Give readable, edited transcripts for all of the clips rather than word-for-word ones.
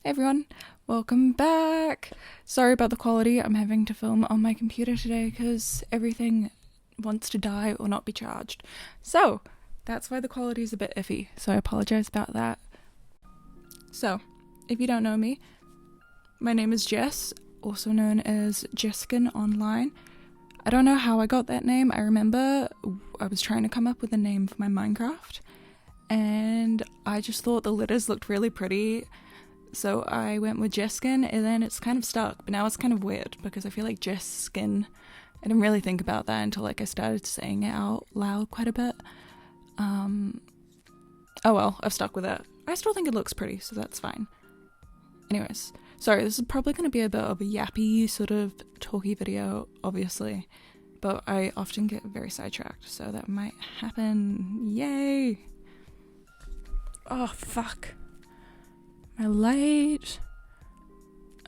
Hey everyone, welcome back. Sorry about the quality. I'm having to film on my computer today because everything wants to die or not be charged. So that's why the quality is a bit iffy. So I apologize about that. So if you don't know me, my name is Jess, also known as Jeskin online. I don't know how I got that name. I remember I was trying to come up with a name for my Minecraft and I just thought the letters looked really pretty. So I went with Jeskin and then it's kind of stuck, but now it's kind of weird because I feel like Jeskin, I didn't really think about that until I started saying it out loud quite a bit. Oh well, I've stuck with it. I still think it looks pretty, so that's fine. Anyways, sorry, this is probably going to be a bit of a yappy sort of talky video, obviously, but I often get very sidetracked, so that might happen. Yay! Oh, fuck. My light.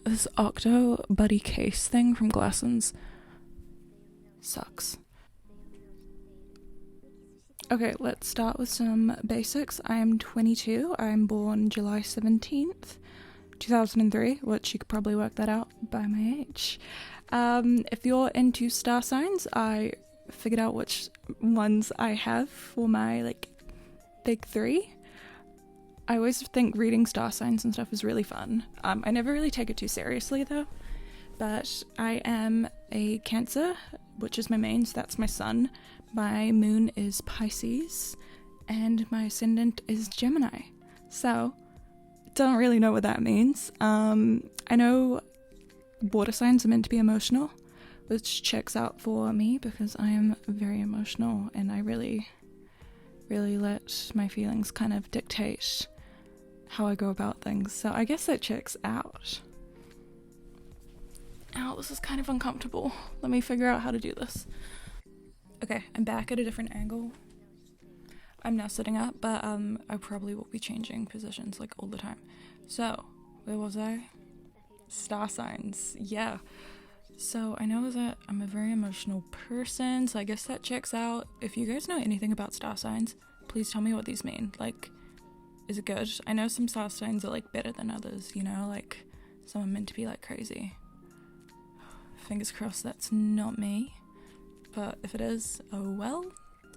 This Octo Buddy case thing from Glassons sucks. Okay, let's start with some basics. I am 22. I'm born July 17th, 2003, which you could probably work that out by my age. If you're into star signs, I figured out which ones I have for my, big three. I always think reading star signs and stuff is really fun. I never really take it too seriously though, but I am a Cancer, which is my main, so that's my sun. My moon is Pisces, and my ascendant is Gemini. So, don't really know what that means. I know water signs are meant to be emotional, which checks out for me because I am very emotional and I really let my feelings kind of dictate how I go about things, so I guess that checks out. Ow, this is kind of uncomfortable. Let me figure out how to do this. Okay, I'm back at a different angle. I'm now sitting up, but I probably will be changing positions all the time. So, where was I? Star signs, yeah. So I know that I'm a very emotional person, so I guess that checks out. If you guys know anything about star signs, please tell me what these mean. Is it good? I know some star signs are better than others, some are meant to be crazy. Fingers crossed that's not me. But if it is, oh well,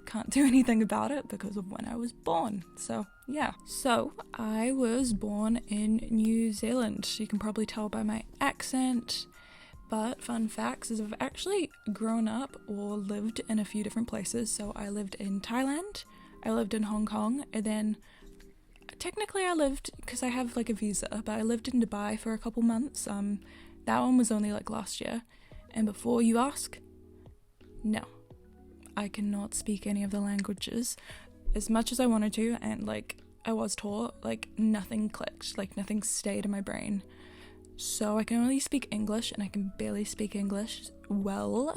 can't do anything about it because of when I was born. So yeah. So I was born in New Zealand. You can probably tell by my accent. But fun facts is I've actually grown up or lived in a few different places. So I lived in Thailand, I lived in Hong Kong, and then technically I lived, because I have a visa, but I lived in Dubai for a couple months. That one was only last year. And before you ask, no, I cannot speak any of the languages as much as I wanted to, and I was taught, nothing clicked, nothing stayed in my brain. So I can only speak English, and I can barely speak English well.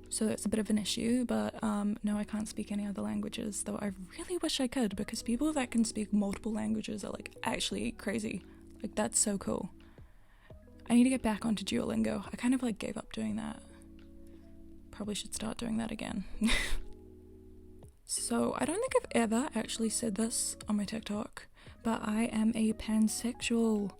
So that's a bit of an issue, but no, I can't speak any other languages, though I really wish I could, because people that can speak multiple languages are actually crazy. That's so cool. I need to get back onto Duolingo. I kind of gave up doing that. Probably should start doing that again. So I don't think I've ever actually said this on my TikTok, but I am a pansexual.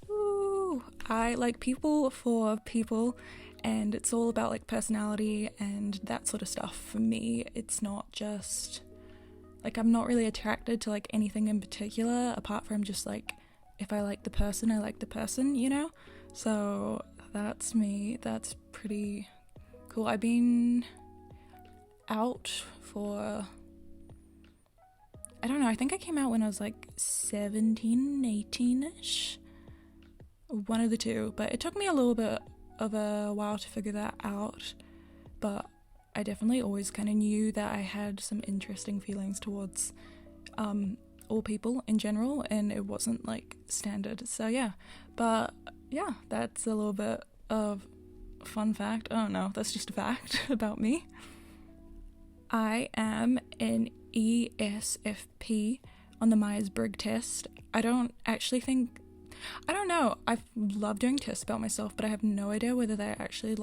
Ooh, I like people for people, and it's all about personality and that sort of stuff. For me, it's not just I'm not really attracted to anything in particular apart from just if I like the person, I like the person, So that's me. That's pretty cool. I've been out for, I don't know, I think I came out when I was 17, 18-ish. One of the two, but it took me a little bit of a while to figure that out, but I definitely always kind of knew that I had some interesting feelings towards all people in general, and it wasn't standard. So yeah, but yeah, that's a little bit of fun fact. Oh no, that's just a fact about me. I am an ESFP on the Myers-Briggs test. I don't know, I love doing tests about myself, but I have no idea whether they actually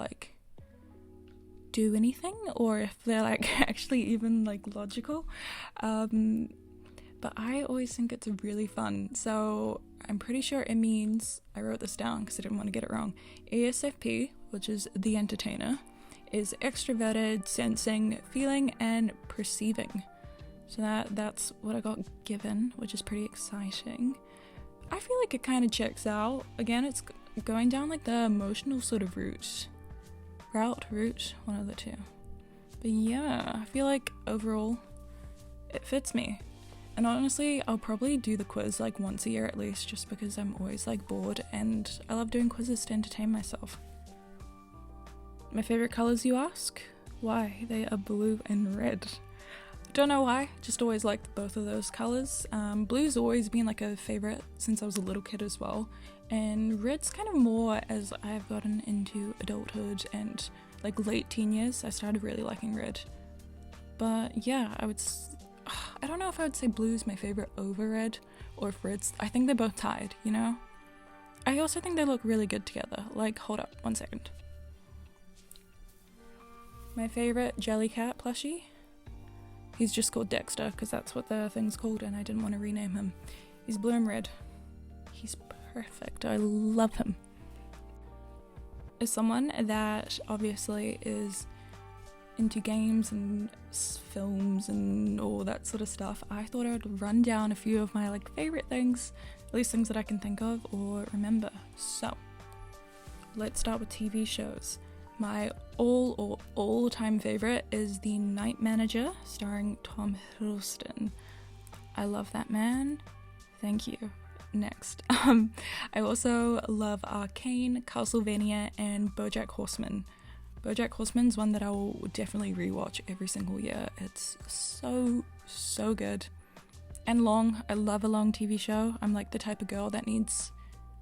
do anything or if they're actually even logical. But but I always think it's really fun. So I'm pretty sure it means, I wrote this down because I didn't want to get it wrong, ESFP, which is the entertainer, is extroverted, sensing, feeling, and perceiving. So that's what I got given, which is pretty exciting. I feel like it kind of checks out. Again, it's going down like the emotional sort of route, one of the two. But yeah, I feel like overall it fits me. And honestly, I'll probably do the quiz like once a year at least, just because I'm always like bored and I love doing quizzes to entertain myself. My favorite colors, you ask? Why? They are blue and red. Don't know why, just always liked both of those colors. Blue's always been like a favorite since I was a little kid as well, and red's kind of more as I've gotten into adulthood and like late teen years. I started really liking red. But yeah, I don't know if I would say blue's my favorite over red, or if red's, I think they're both tied, you know? I also think they look really good together. Like, hold up, 1 second. My favorite Jellycat plushie? He's just called Dexter, because that's what the thing's called, and I didn't want to rename him. He's blue and red. He's perfect. I love him. As someone that obviously is into games and films and all that sort of stuff, I thought I would run down a few of my like favorite things, at least things that I can think of or remember. So let's start with TV shows. My all-time favorite is The Night Manager, starring Tom Hiddleston. I love that man. Thank you. Next. I also love Arcane, Castlevania, and BoJack Horseman. BoJack Horseman's one that I will definitely rewatch every single year. It's so good. And long. I love a long TV show. I'm like the type of girl that needs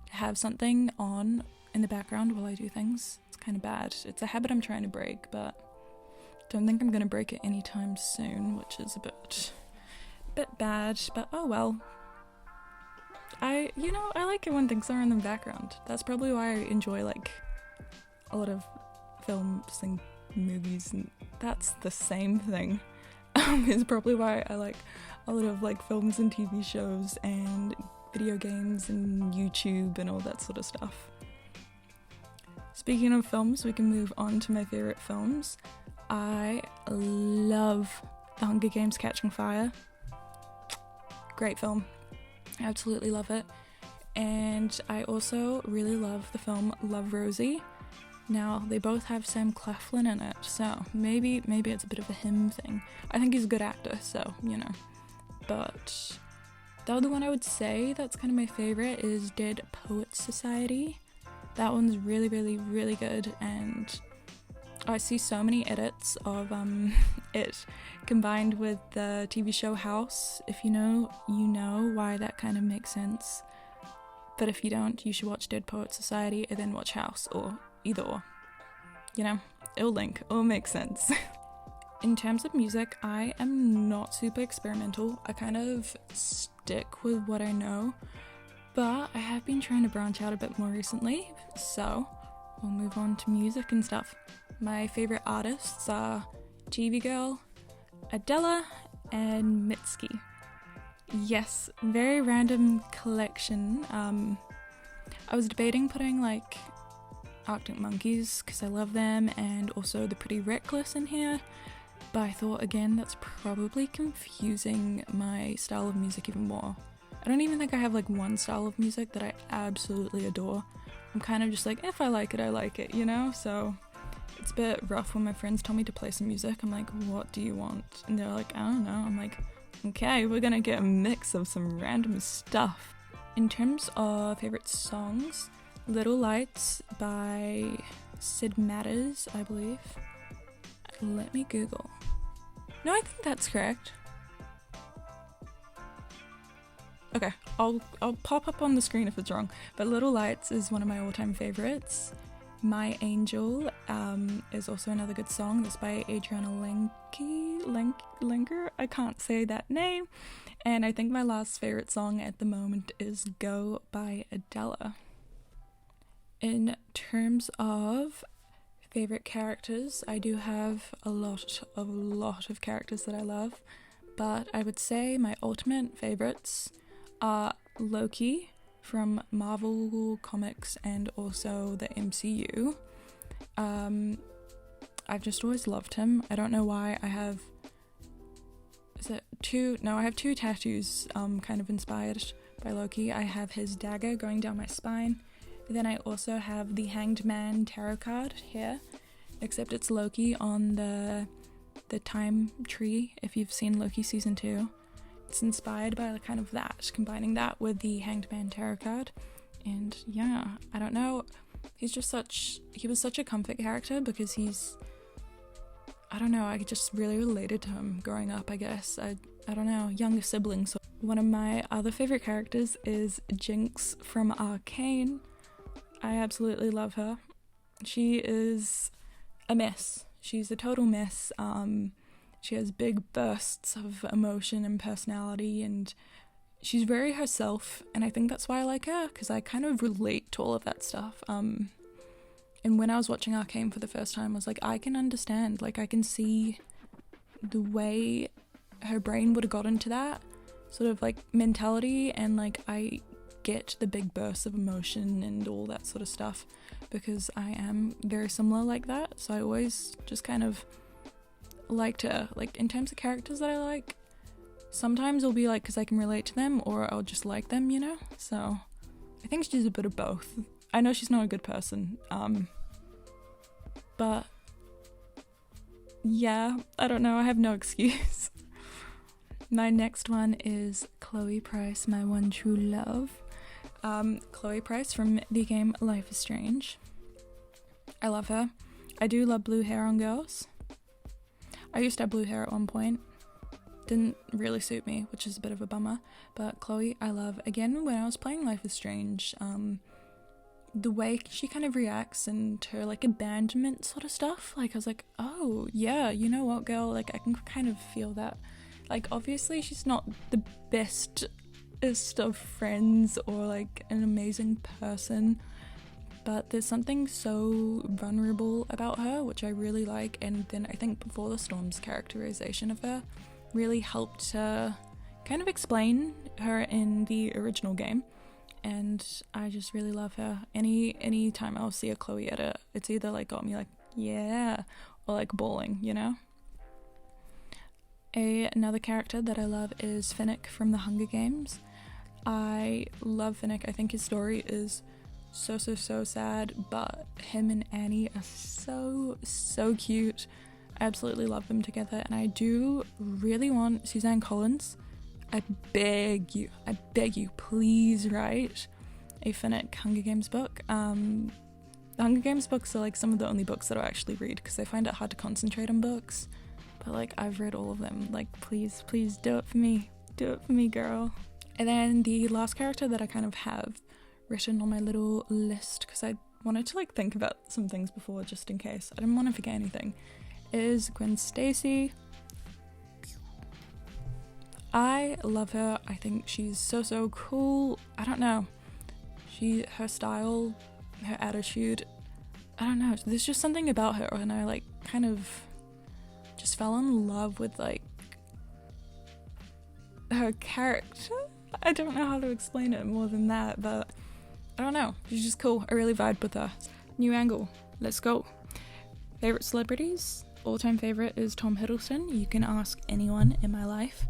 to have something on in the background while I do things. It's kind of bad. It's a habit I'm trying to break, but don't think I'm gonna break it anytime soon, which is a bit bad, but oh well. I like it when things are in the background. That's probably why I enjoy like a lot of films and movies, and that's the same thing. Is probably why I like a lot of like films and TV shows and video games and YouTube and all that sort of stuff. Speaking of films, we can move on to my favorite films. I love The Hunger Games: Catching Fire. Great film. I absolutely love it. And I also really love the film Love, Rosie. Now, they both have Sam Claflin in it, so maybe it's a bit of a him thing. I think he's a good actor, so, you know. But the other one I would say that's kind of my favorite is Dead Poets Society. That one's really, really, really good, and I see so many edits of it combined with the TV show House. If you know, you know why that kind of makes sense. But if you don't, you should watch Dead Poets Society and then watch House, or either or. You know, it'll link, it'll make sense. In terms of music, I am not super experimental. I kind of stick with what I know, but I have been trying to branch out a bit more recently, so we'll move on to music and stuff. My favorite artists are TV Girl, Adele, and Mitski. Yes, very random collection. I was debating putting like Arctic Monkeys because I love them, and also the Pretty Reckless in here, but I thought again that's probably confusing my style of music even more. I don't even think I have like one style of music that I absolutely adore. I'm kind of just like, if I like it, I like it, you know? So it's a bit rough when my friends tell me to play some music. I'm like, what do you want? And they're like, I don't know. I'm like, okay, we're gonna get a mix of some random stuff. In terms of favorite songs, Little Lights by Sid Matters, I believe. Let me Google. No, I think that's correct. Okay, I'll pop up on the screen if it's wrong, but Little Lights is one of my all-time favorites. My Angel is also another good song. That's by Adriana Lenker. I can't say that name. And I think my last favorite song at the moment is Go by Adele. In terms of favorite characters, I do have a lot of characters that I love, but I would say my ultimate favorites are Loki from Marvel Comics and also the MCU. I've just always loved him. I don't know why. I have two tattoos kind of inspired by Loki. I have his dagger going down my spine. Then I also have the Hanged Man tarot card here, except it's Loki on the time tree, if you've seen Loki season 2. It's inspired by kind of that, combining that with the Hanged Man tarot card. And yeah, I don't know, he was such a comfort character because I don't know, I just really related to him growing up, I guess. I don't know, younger siblings. One of my other favorite characters is Jinx from Arcane. I absolutely love her. She is a mess. She's a total mess. She has big bursts of emotion and personality, and she's very herself, and I think that's why I like her, because I kind of relate to all of that stuff. And when I was watching Arcane for the first time, I was like, I can understand, like, I can see the way her brain would have got into that sort of, like, mentality, and, like, I get the big bursts of emotion and all that sort of stuff, because I am very similar like that, so I always just kind of liked her. Like, in terms of characters that I like, sometimes it'll be like because I can relate to them, or I'll just like them, you know? So I think she's a bit of both. I know she's not a good person, but yeah, I don't know, I have no excuse. My next one is Chloe Price, my one true love. Chloe Price from the game Life is Strange. I love her. I do love blue hair on girls. I used to have blue hair at one point. Didn't really suit me, which is a bit of a bummer. But Chloe, I love. Again, when I was playing Life is Strange, the way she kind of reacts and her, like, abandonment sort of stuff, like, I was like, oh, yeah, you know what, girl, like, I can kind of feel that. Like, obviously, she's not the bestest of friends or, like, an amazing person, but there's something so vulnerable about her, which I really like. And then I think Before the Storm's characterization of her really helped kind of explain her in the original game, and I just really love her. Any time I'll see a Chloe edit, it's either like got me like, yeah, or like bawling, you know? Another character that I love is Finnick from the Hunger Games. I love Finnick. I think his story is so sad, but him and Annie are so cute. I absolutely love them together, and I do really want Suzanne Collins. I beg you, please write a Finnick Hunger Games book. The Hunger Games books are like some of the only books that I actually read, because I find it hard to concentrate on books, but like I've read all of them. Like, please do it for me, girl. And then the last character that I kind of have written on my little list, because I wanted to like think about some things before, just in case I didn't want to forget anything, is Gwen Stacy. I love her. I think she's so cool. I don't know, her style, her attitude, I don't know, there's just something about her, and I like kind of just fell in love with like her character. I don't know how to explain it more than that, but I don't know, she's just cool. I really vibed with her. New angle, let's go. Favorite celebrities? All-time favorite is Tom Hiddleston. You can ask anyone in my life,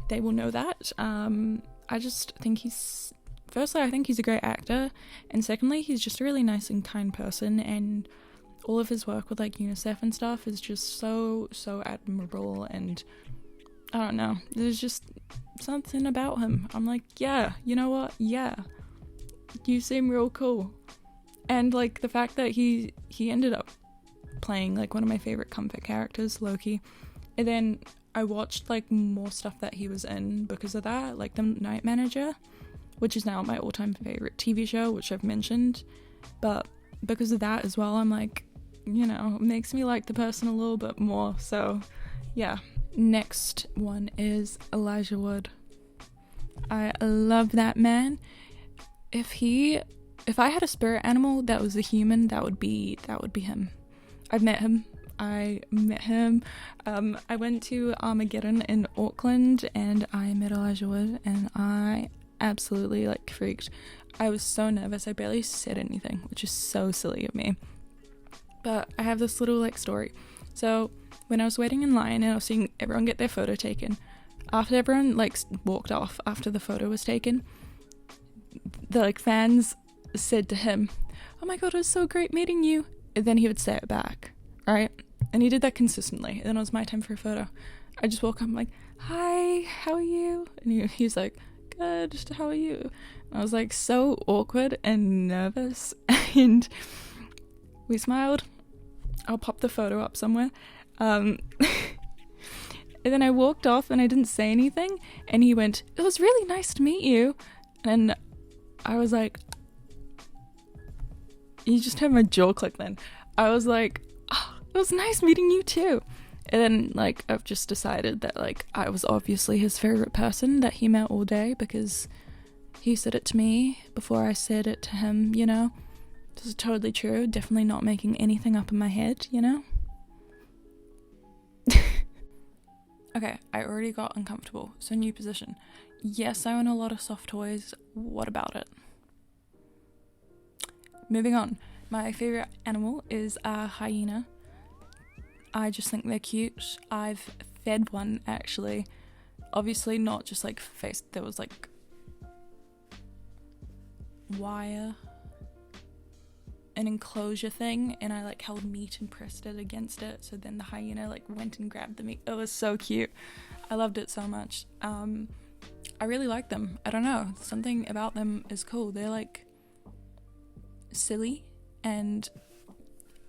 they will know that. I just think firstly, I think he's a great actor, and secondly, he's just a really nice and kind person, and all of his work with like UNICEF and stuff is just so admirable, and I don't know, there's just something about him. I'm like, yeah, you know what? Yeah, you seem real cool. And like the fact that he ended up playing like one of my favorite comfort characters, Loki, and then I watched like more stuff that he was in because of that, like The Night Manager, which is now my all-time favorite TV show, which I've mentioned, but because of that as well, I'm like, you know, it makes me like the person a little bit more. So yeah. Next one is Elijah Wood. I love that man. If I had a spirit animal that was a human, that would be him. I've met him. I met him. I went to Armageddon in Auckland and I met Elijah Wood, and I absolutely like freaked. I was so nervous, I barely said anything, which is so silly of me. But I have this little like story. So when I was waiting in line and I was seeing everyone get their photo taken, after everyone like walked off after the photo was taken, the like fans said to him, "Oh my god, it was so great meeting you," and then he would say it back, right? And he did that consistently. And then it was my time for a photo. I just woke up, I'm like, "Hi, how are you?" And he's like, "Good, how are you?" And I was like so awkward and nervous, and we smiled. I'll pop the photo up somewhere. And then I walked off and I didn't say anything, and he went, "It was really nice to meet you." And I was like, you just heard my jaw click then. I was like, "Oh, it was nice meeting you too." And then like I've just decided that like I was obviously his favorite person that he met all day, because he said it to me before I said it to him, you know? This is totally true. Definitely not making anything up in my head, you know? Okay, I already got uncomfortable, so new position. Yes, I own a lot of soft toys. What about it? Moving on. My favorite animal is a hyena. I just think they're cute. I've fed one, actually. Obviously not just like face, there was like wire, an enclosure thing, and I like held meat and pressed it against it, so then the hyena like went and grabbed the meat. It was so cute. I loved it so much. I really like them. I don't know, something about them is cool. They're like silly, and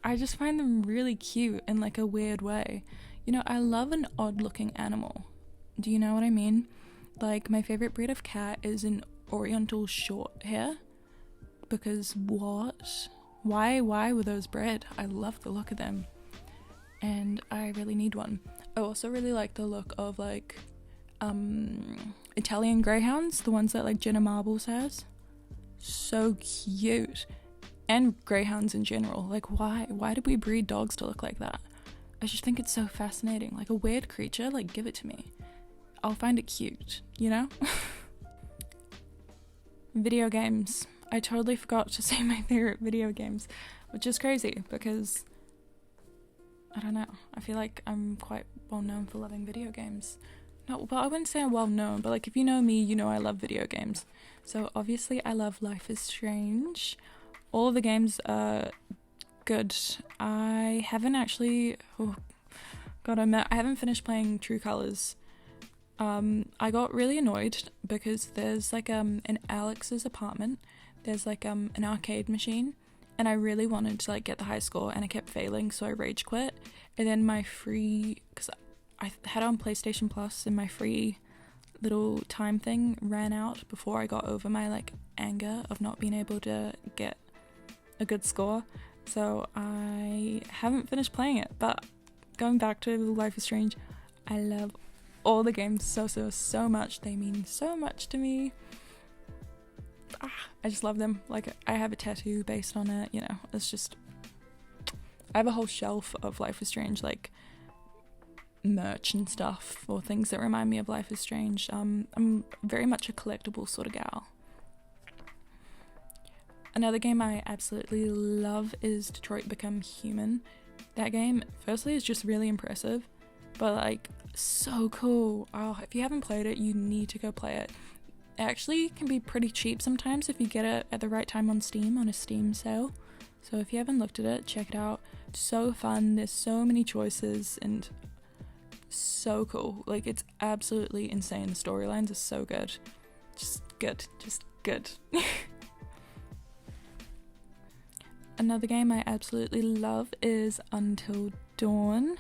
I just find them really cute in like a weird way. You know, I love an odd looking animal. Do you know what I mean? Like my favorite breed of cat is an Oriental short hair, because what? Why were those bred? I love the look of them, and I really need one. I also really like the look of like Italian greyhounds, the ones that like Jenna Marbles has. So cute. And greyhounds in general. Like why did we breed dogs to look like that? I just think it's so fascinating. Like a weird creature, like give it to me. I'll find it cute, you know? Video games. I totally forgot to say my favorite video games, which is crazy because, I don't know, I feel like I'm quite well known for loving video games. No, but I wouldn't say I'm well known, but like if you know me, you know I love video games. So obviously I love Life is Strange. All of the games are good. I haven't actually, I haven't finished playing True Colors. I got really annoyed because there's like in Alex's apartment, there's like an arcade machine, and I really wanted to like get the high score, and I kept failing, so I rage quit. And then my free, because I had it on PlayStation Plus, and my free little time thing ran out before I got over my like anger of not being able to get a good score, so I haven't finished playing it. But going back to Life is Strange, I love all the games so much. They mean so much to me. I just love them. Like I have a tattoo based on it, you know. It's just, I have a whole shelf of Life is Strange like merch and stuff, or things that remind me of Life is Strange. I'm very much a collectible sort of gal. Another game I absolutely love is Detroit Become Human. That game, firstly, is just really impressive, but like so cool. Oh, if you haven't played it, you need to go play it. It actually can be pretty cheap sometimes if you get it at the right time on Steam, on a Steam sale. So if you haven't looked at it, check it out. It's so fun. There's so many choices and so cool. Like it's absolutely insane. The storylines are so good. Just good. Another game I absolutely love is Until Dawn.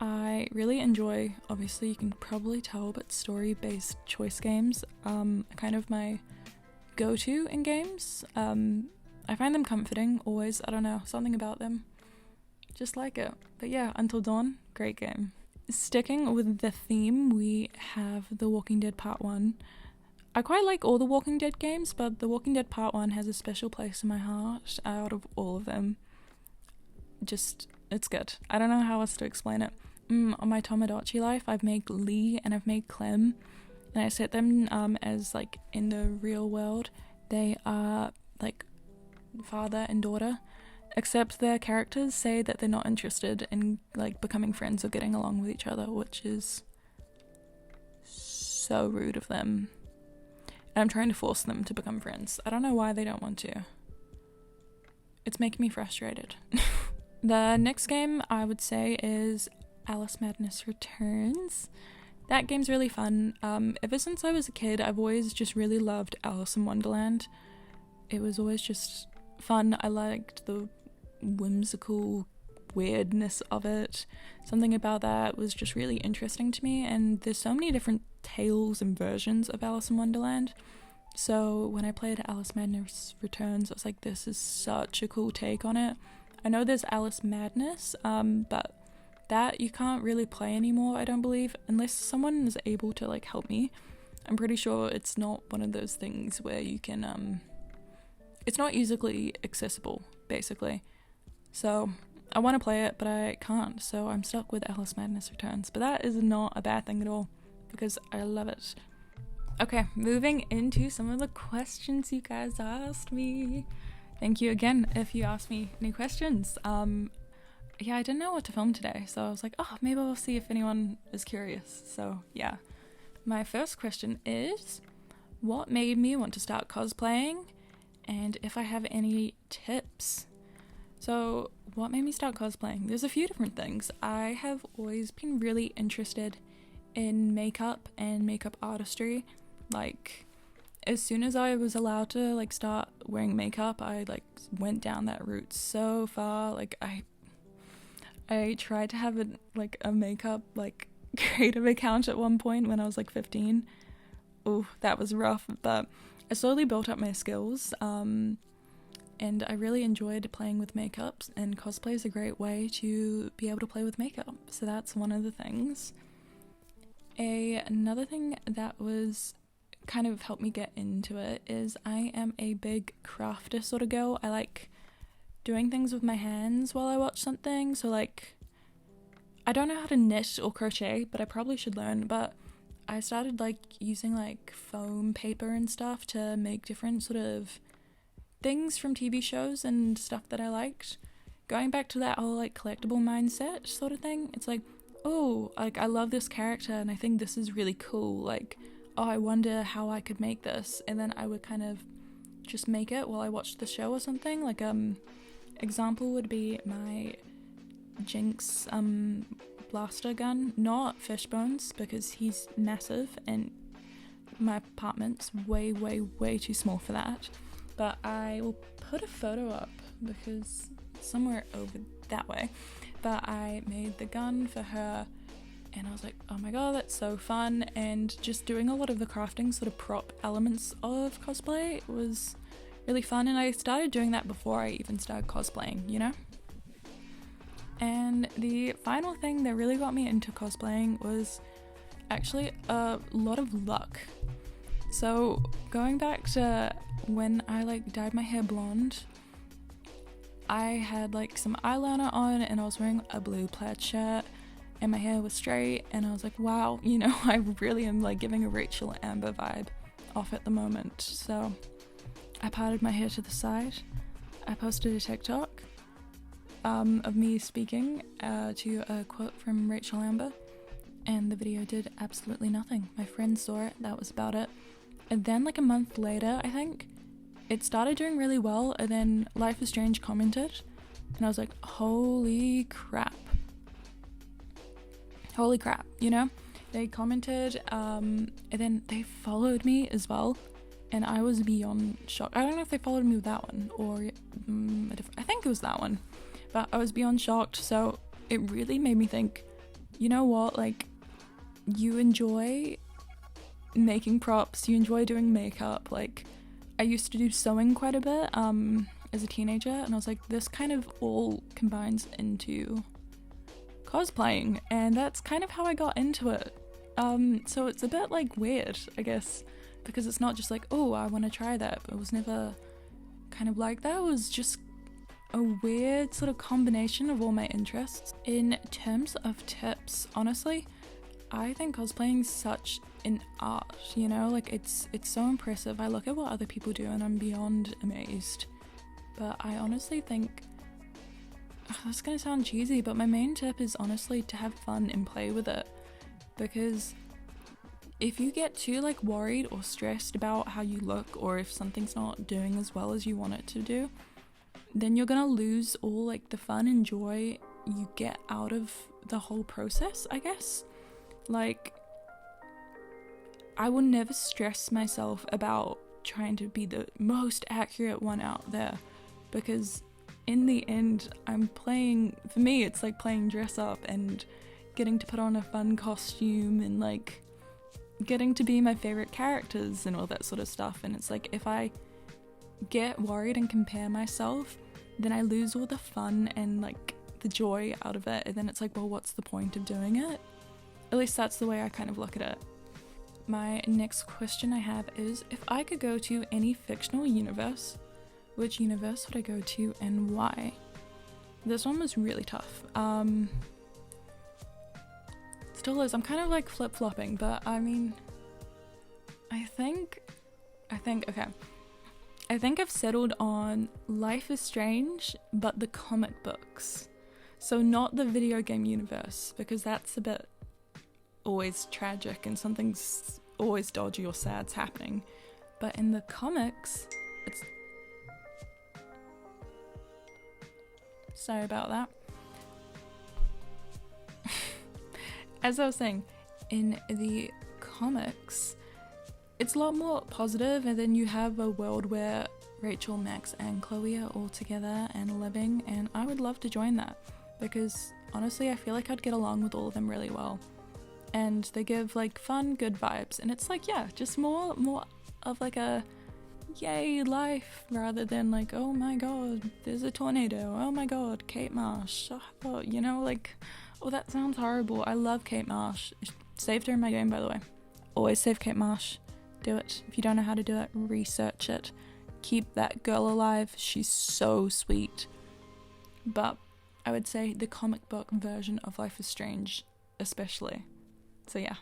I really enjoy, obviously you can probably tell, but story-based choice games kind of my go-to in games. I find them comforting always. I don't know, something about them, just like it. But yeah, Until Dawn, great game. Sticking with the theme, we have The Walking Dead Part 1. I quite like all the Walking Dead games, but The Walking Dead Part 1 has a special place in my heart out of all of them. Just It's good. I don't know how else to explain it. On my Tamagotchi life, I've made Lee and I've made Clem, and I set them as like in the real world they are like father and daughter, except their characters say that they're not interested in like becoming friends or getting along with each other, which is so rude of them. And I'm trying to force them to become friends. I don't know why they don't want to. It's making me frustrated. The next game I would say is Alice Madness Returns. That game's really fun. Ever since I was a kid, I've always just really loved Alice in Wonderland. It was always just fun. I liked the whimsical weirdness of it. Something about that was just really interesting to me, and there's so many different tales and versions of Alice in Wonderland. So when I played Alice Madness Returns, I was like, this is such a cool take on it. I know there's Alice Madness, but that you can't really play anymore, I don't believe, unless someone is able to like help me. I'm pretty sure it's not one of those things where you can it's not easily accessible, basically. So I want to play it, but I can't, so I'm stuck with Alice Madness Returns. But that is not a bad thing at all, because I love it. Okay, moving into some of the questions you guys asked me. Thank you again if you asked me any questions. Yeah, I didn't know what to film today, so I was like, oh, maybe we'll see if anyone is curious. So yeah, my first question is, what made me want to start cosplaying, and if I have any tips? So what made me start cosplaying? There's a few different things. I have always been really interested in makeup and makeup artistry. Like, as soon as I was allowed to like start wearing makeup, I like went down that route so far. Like I tried to have a makeup like creative account at one point when I was like 15. Oh, that was rough, but I slowly built up my skills, and I really enjoyed playing with makeups, and cosplay is a great way to be able to play with makeup. So that's one of the things. Another thing that was kind of helped me get into it is I am a big crafter sort of girl. I like doing things with my hands while I watch something. So like, I don't know how to knit or crochet, but I probably should learn. But I started like using like foam paper and stuff to make different sort of things from TV shows and stuff that I liked. Going back to that whole like collectible mindset sort of thing, it's like, oh, like I love this character and I think this is really cool. Like, oh, I wonder how I could make this, and then I would kind of just make it while I watched the show or something. Like example would be my Jinx blaster gun, not Fishbones because he's massive and my apartment's way too small for that, but I will put a photo up because somewhere over that way. But I made the gun for her and I was like, oh my god, that's so fun. And just doing a lot of the crafting sort of prop elements of cosplay was really fun, and I started doing that before I even started cosplaying, you know? And the final thing that really got me into cosplaying was actually a lot of luck. So going back to when I like dyed my hair blonde, I had like some eyeliner on and I was wearing a blue plaid shirt and my hair was straight, and I was like, wow, you know, I really am like giving a Rachel Amber vibe off at the moment. So I parted my hair to the side. I posted a TikTok of me speaking to a quote from Rachel Amber, and the video did absolutely nothing. My friend saw it, that was about it. And then like a month later, I think, it started doing really well, and then Life is Strange commented, and I was like, holy crap, you know? They commented, and then they followed me as well, and I was beyond shocked. I don't know if they followed me with that one, or I think it was that one, but I was beyond shocked. So it really made me think, you know what, like, you enjoy making props, you enjoy doing makeup. Like, I used to do sewing quite a bit as a teenager, and I was like, this kind of all combines into cosplaying, and that's kind of how I got into it. So it's a bit like weird, I guess, because it's not just like, oh, I want to try that. It was never kind of like that. It was just a weird sort of combination of all my interests. In terms of tips, honestly, I think cosplaying is such an art, you know, like it's so impressive. I look at what other people do and I'm beyond amazed. But I honestly think, that's gonna sound cheesy, but my main tip is honestly to have fun and play with it. Because if you get too like worried or stressed about how you look, or if something's not doing as well as you want it to do, then you're gonna lose all like the fun and joy you get out of the whole process, I guess. Like, I will never stress myself about trying to be the most accurate one out there, because in the end, I'm playing, for me, it's like playing dress up and getting to put on a fun costume and like getting to be my favorite characters and all that sort of stuff. And it's like, if I get worried and compare myself, then I lose all the fun and like the joy out of it. And then it's like, well, what's the point of doing it? At least that's the way I kind of look at it. My next question I have is, if I could go to any fictional universe, which universe would I go to and why? This one was really tough. Still is. I'm kind of like flip-flopping, but I mean, I think I've settled on Life is Strange, but the comic books. So not the video game universe, because that's a bit always tragic and something's always dodgy or sad's happening. But in the comics, it's... Sorry about that. As I was saying, in the comics, it's a lot more positive, and then you have a world where Rachel, Max, and Chloe are all together and living, and I would love to join that, because honestly, I feel like I'd get along with all of them really well. And they give like fun, good vibes, and it's like, yeah, just more of like a yay life, rather than like, oh my god, there's a tornado, oh my god, Kate Marsh, oh, you know, like, oh, that sounds horrible. I love Kate Marsh. Saved her in my game, by the way. Always save Kate Marsh. Do it. If you don't know how to do it, research it. Keep that girl alive. She's so sweet. But I would say the comic book version of Life is Strange, especially. So yeah.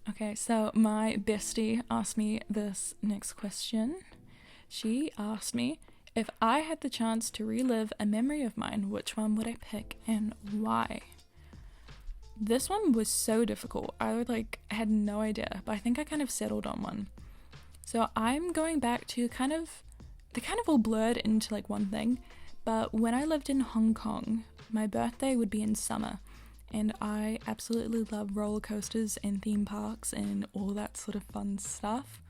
Okay, so my bestie asked me this next question. She asked me, if I had the chance to relive a memory of mine, which one would I pick and why? This one was so difficult. I had no idea, but I think I kind of settled on one. So I'm going back to they kind of all blurred into like one thing, but when I lived in Hong Kong, my birthday would be in summer, and I absolutely love roller coasters and theme parks and all that sort of fun stuff.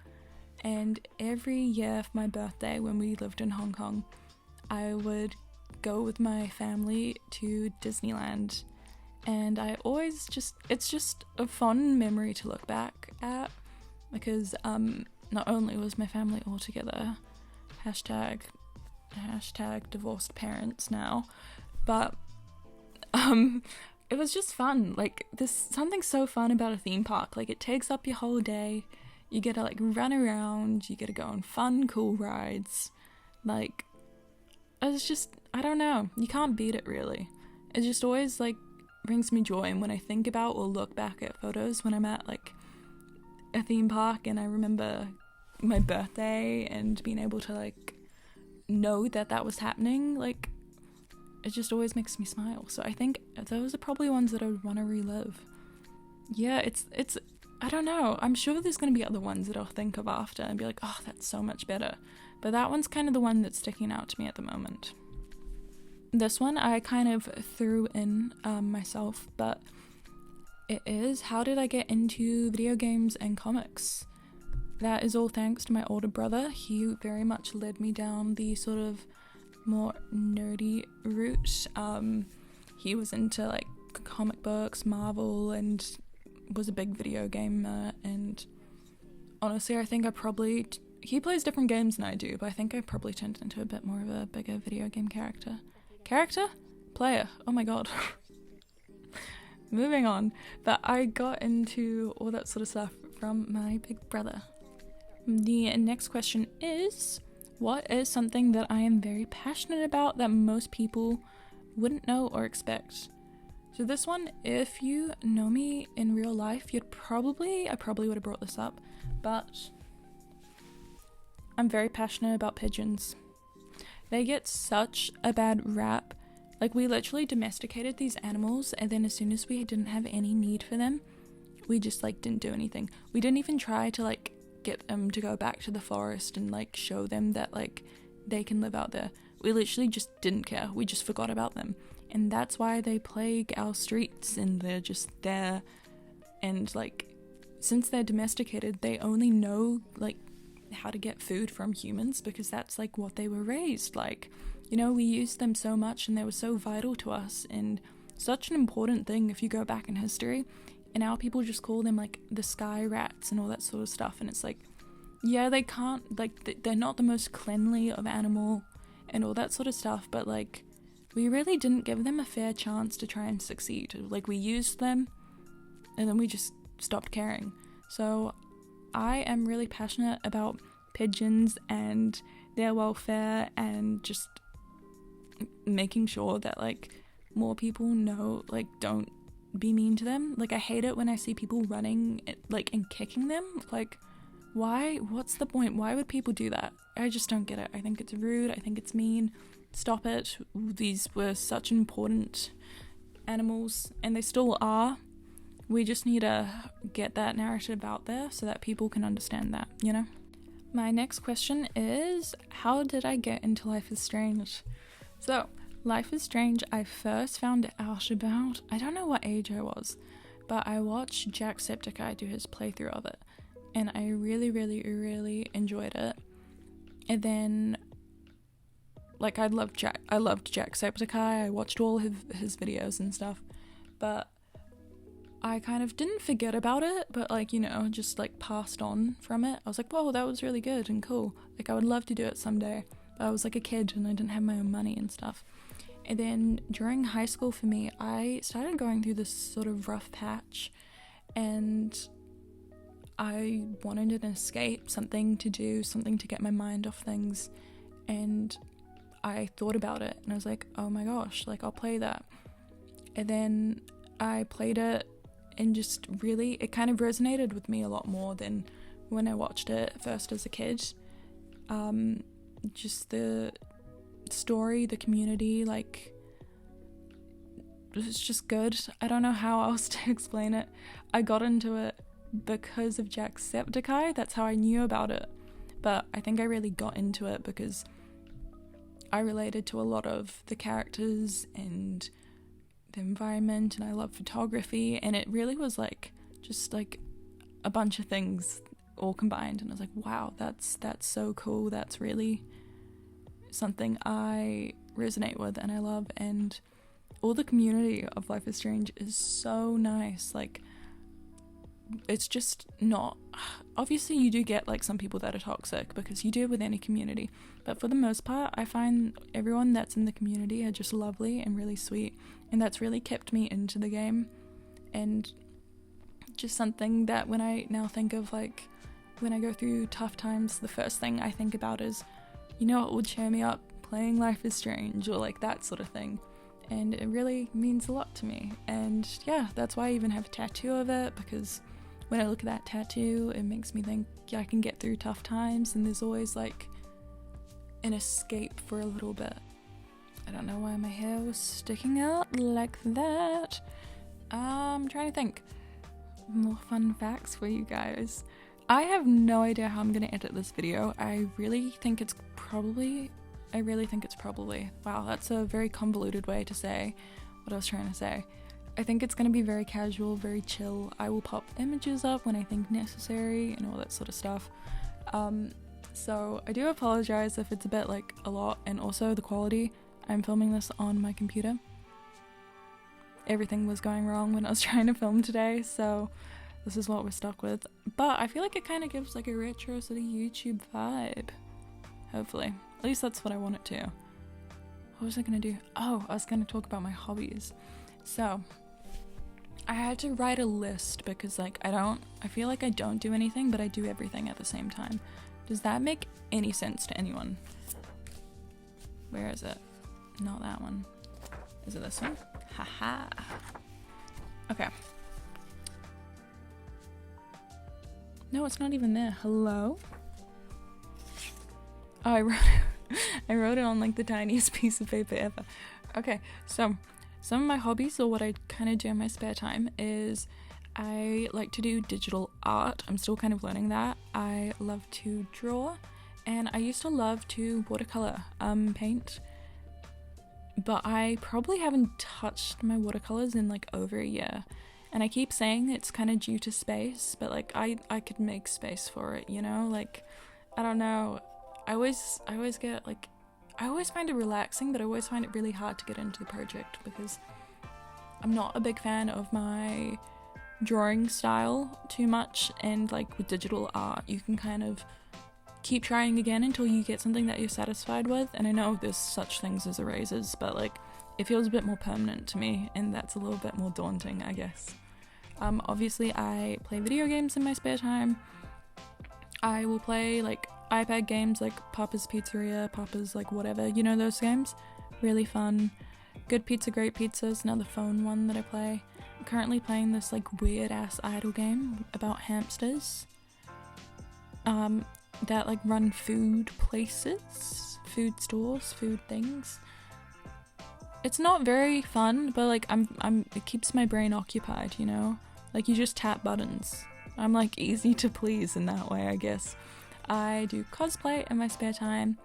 And every year for my birthday, when we lived in Hong Kong, I would go with my family to Disneyland. And I always it's just a fun memory to look back at, because not only was my family all together, hashtag divorced parents now, but it was just fun. Like, there's something so fun about a theme park. Like, it takes up your whole day. You get to like run around, you get to go on fun, cool rides. Like, it's just, I don't know, you can't beat it really. It just always like brings me joy, and when I think about or look back at photos when I'm at like a theme park and I remember my birthday and being able to like know that was happening, like, it just always makes me smile. So I think those are probably ones that I would want to relive. Yeah, it's I don't know, I'm sure there's going to be other ones that I'll think of after and be like, oh, that's so much better, but that one's kind of the one that's sticking out to me at the moment. This one I kind of threw in myself, but it is, how did I get into video games and comics? That is all thanks to my older brother. He very much led me down the sort of more nerdy route. He was into like comic books, Marvel, and was a big video gamer, and honestly I think he plays different games than I do, but I think I probably turned into a bit more of a bigger video game character? Player, oh my god. Moving on. But I got into all that sort of stuff from my big brother. The next question is, What is something that I am very passionate about that most people wouldn't know or expect? So this one, if you know me in real life, I probably would have brought this up, but I'm very passionate about pigeons. They get such a bad rap. Like, we literally domesticated these animals, and then as soon as we didn't have any need for them, we just like didn't do anything. We didn't even try to like get them to go back to the forest and like show them that like they can live out there. We literally just didn't care. We just forgot about them. And that's why they plague our streets, and they're just there. And like, since they're domesticated, they only know like how to get food from humans, because that's like what they were raised like. You know, we used them so much, and they were so vital to us, and such an important thing if you go back in history. And now people just call them like the sky rats and all that sort of stuff, and it's like, yeah, they can't, like, they're not the most cleanly of animal and all that sort of stuff, but like, we really didn't give them a fair chance to try and succeed. Like, we used them and then we just stopped caring. So I am really passionate about pigeons and their welfare, and just making sure that like more people know, like, don't be mean to them. Like, I hate it when I see people running like and kicking them. Like, why? What's the point? Why would people do that? I just don't get it. I think it's rude. I think it's mean. Stop it. These were such important animals, and they still are. We just need to get that narrative out there so that people can understand that, you know? My next question is, how did I get into Life is Strange? So, Life is Strange, I first found out about, I don't know what age I was, but I watched Jacksepticeye do his playthrough of it, and I really, really, really enjoyed it. And then, like, I loved Jacksepticeye, I watched all his videos and stuff, but I kind of didn't forget about it, but like, you know, just like passed on from it. I was like, whoa, that was really good and cool. Like, I would love to do it someday. But I was like a kid and I didn't have my own money and stuff. And then during high school for me, I started going through this sort of rough patch, and I wanted an escape, something to do, something to get my mind off things. And I thought about it and I was like, oh my gosh, like, I'll play that. And then I played it, and just really, it kind of resonated with me a lot more than when I watched it first as a kid. Just the story, the community, like, it's just good. I don't know how else to explain it. I got into it because of Jacksepticeye. That's how I knew about it. But I think I really got into it because I related to a lot of the characters and the environment, and I love photography, and it really was like just like a bunch of things all combined, and I was like, wow, that's so cool. That's really something I resonate with and I love. And all the community of Life is Strange is so nice. Like, it's just not, obviously you do get like some people that are toxic, because you do with any community, but for the most part I find everyone that's in the community are just lovely and really sweet, and that's really kept me into the game. And just something that when I now think of, like, when I go through tough times, the first thing I think about is, you know what would cheer me up? Playing Life is Strange, or like that sort of thing. And it really means a lot to me. And yeah, that's why I even have a tattoo of it, because when I look at that tattoo, it makes me think, yeah, I can get through tough times, and there's always like an escape for a little bit. I don't know why my hair was sticking out like that. I'm trying to think more fun facts for you guys. I have no idea how I'm gonna edit this video. I really think it's probably, wow, that's a very convoluted way to say what I was trying to say. I think it's gonna be very casual, very chill. I will pop images up when I think necessary and all that sort of stuff. So I do apologize if it's a bit like a lot, and also the quality. I'm filming this on my computer. Everything was going wrong when I was trying to film today, so this is what we're stuck with. But I feel like it kind of gives like a retro sort of YouTube vibe. Hopefully. At least that's what I want it to. What was I gonna do? Oh, I was gonna talk about my hobbies. So, I had to write a list because like I feel like I don't do anything, but I do everything at the same time. Does that make any sense to anyone? Where is it? Not that one. Is it this one? Haha. Okay. No, it's not even there. Hello? Oh, I wrote it on like the tiniest piece of paper ever. Okay, so some of my hobbies, or what I kind of do in my spare time, is I like to do digital art. I'm still kind of learning that. I love to draw, and I used to love to watercolor paint, but I probably haven't touched my watercolors in like over a year. And I keep saying it's kind of due to space, but like I could make space for it, you know? Like, I don't know. I always get like, I always find it relaxing, but I always find it really hard to get into the project because I'm not a big fan of my drawing style too much. And like with digital art, you can kind of keep trying again until you get something that you're satisfied with. And I know there's such things as erasers, but like it feels a bit more permanent to me, and that's a little bit more daunting, I guess. Obviously I play video games in my spare time. I will play like iPad games like Papa's Pizzeria, Papa's like whatever, you know those games? Really fun. Good Pizza, Great Pizza is another phone one that I play. I'm currently playing this like weird ass idle game about hamsters that like run food places, food stores, food things. It's not very fun, but like it keeps my brain occupied, you know? Like you just tap buttons. I'm like easy to please in that way, I guess. I do cosplay in my spare time,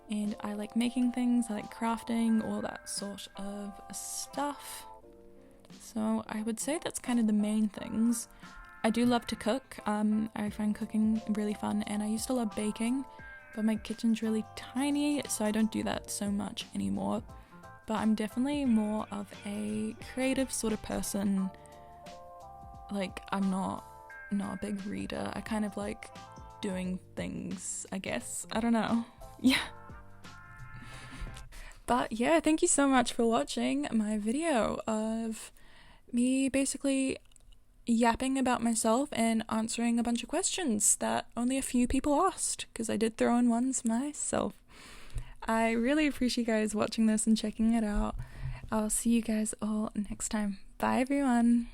and I like making things, I like crafting, all that sort of stuff. So I would say that's kind of the main things. I do love to cook. I find cooking really fun, and I used to love baking, but my kitchen's really tiny, so I don't do that so much anymore. But I'm definitely more of a creative sort of person. Like, I'm not a big reader. I kind of like doing things, I guess. I don't know. Yeah. But yeah, thank you so much for watching my video of me basically yapping about myself and answering a bunch of questions that only a few people asked, because I did throw in ones myself. I really appreciate you guys watching this and checking it out. I'll see you guys all next time. Bye everyone.